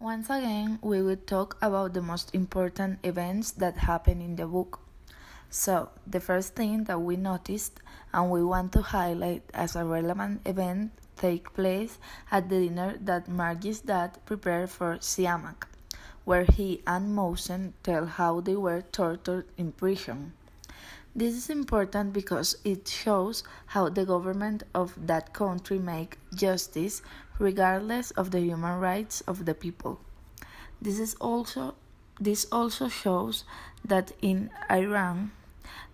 Once again, we will talk about the most important events that happen in the book. So, the first thing that we noticed and we want to highlight as a relevant event take place at the dinner that Margie's dad prepared for Siamak, where he and Mosen tell how they were tortured in prison. This is important because it shows how the government of that country make justice regardless of the human rights of the people. This is also this also shows that in Iran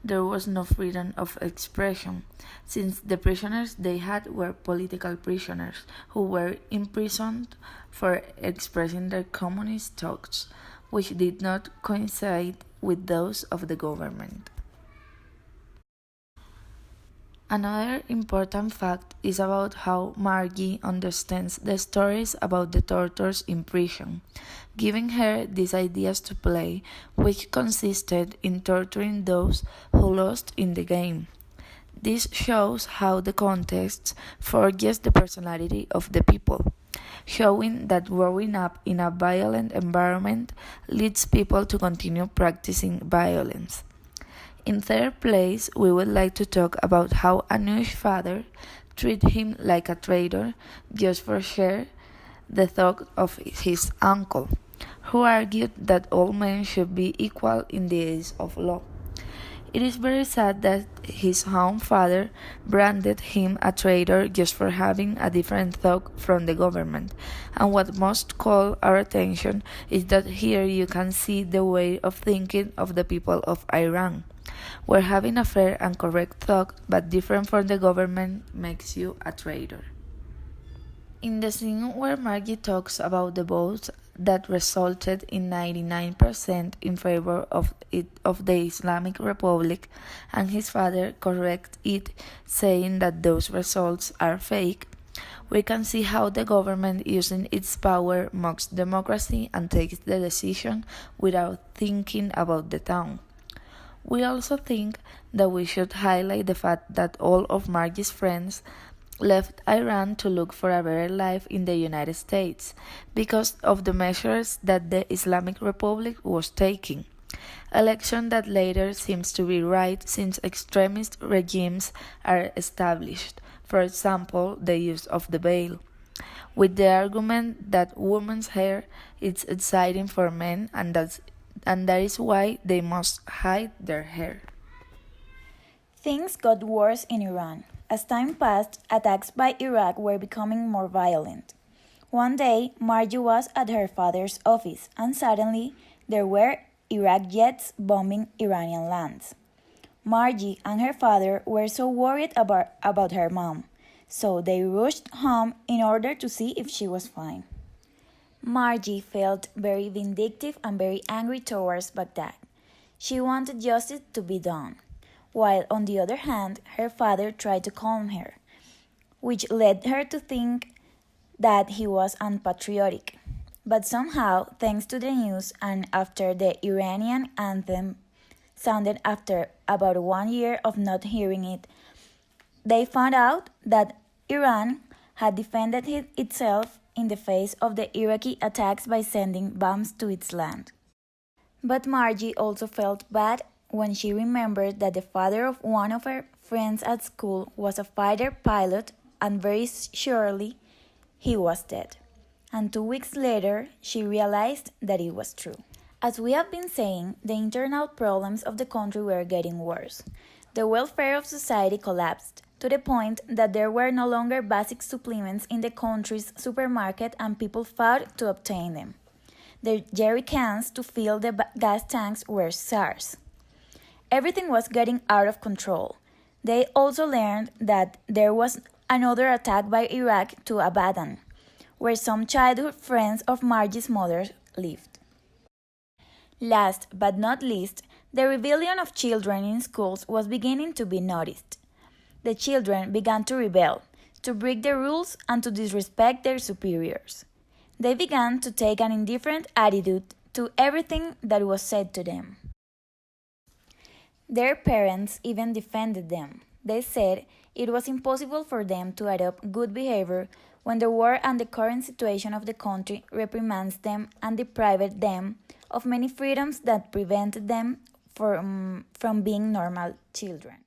there was no freedom of expression, since the prisoners they had were political prisoners who were imprisoned for expressing their communist thoughts, which did not coincide with those of the government. Another important fact is about how Margie understands the stories about the tortures in prison, giving her these ideas to play, which consisted in torturing those who lost in the game. This shows how the context forges the personality of the people, showing that growing up in a violent environment leads people to continue practicing violence. In third place, we would like to talk about how Anush's father treated him like a traitor just for share the thought of his uncle, who argued that all men should be equal in the eyes of law. It is very sad that his own father branded him a traitor just for having a different thought from the government. And what must call our attention is that here you can see the way of thinking of the people of Iran, where having a fair and correct thought but different from the government makes you a traitor. In the scene where Margie talks about the votes that resulted in 99% in favor of the Islamic Republic, and his father corrects it, saying that those results are fake, we can see how the government using its power mocks democracy and takes the decision without thinking about the town. We also think that we should highlight the fact that all of Margie's friends left Iran to look for a better life in the United States because of the measures that the Islamic Republic was taking. Election that later seems to be right since extremist regimes are established, for example, the use of the veil, with the argument that women's hair is exciting for men and that is why they must hide their hair. Things got worse in Iran. As time passed, attacks by Iraq were becoming more violent. One day, Margie was at her father's office, and suddenly there were Iraq jets bombing Iranian lands. Margie and her father were so worried about her mom, so they rushed home in order to see if she was fine. Margie felt very vindictive and very angry towards Baghdad. She wanted justice to be done, while on the other hand, her father tried to calm her, which led her to think that he was unpatriotic. But somehow, thanks to the news and after the Iranian anthem sounded after about 1 year of not hearing it, they found out that Iran had defended itself in the face of the Iraqi attacks by sending bombs to its land. But Margie also felt bad when she remembered that the father of one of her friends at school was a fighter pilot and very surely he was dead. And 2 weeks later, she realized that it was true. As we have been saying, the internal problems of the country were getting worse. The welfare of society collapsed to the point that there were no longer basic supplements in the country's supermarket and people fought to obtain them. The jerry cans to fill the gas tanks were scarce. Everything was getting out of control. They also learned that there was another attack by Iraq to Abadan, where some childhood friends of Margie's mother lived. Last but not least, the rebellion of children in schools was beginning to be noticed. The children began to rebel, to break the rules and to disrespect their superiors. They began to take an indifferent attitude to everything that was said to them. Their parents even defended them. They said it was impossible for them to adopt good behavior when the war and the current situation of the country reprimands them and deprived them of many freedoms that prevented them from being normal children.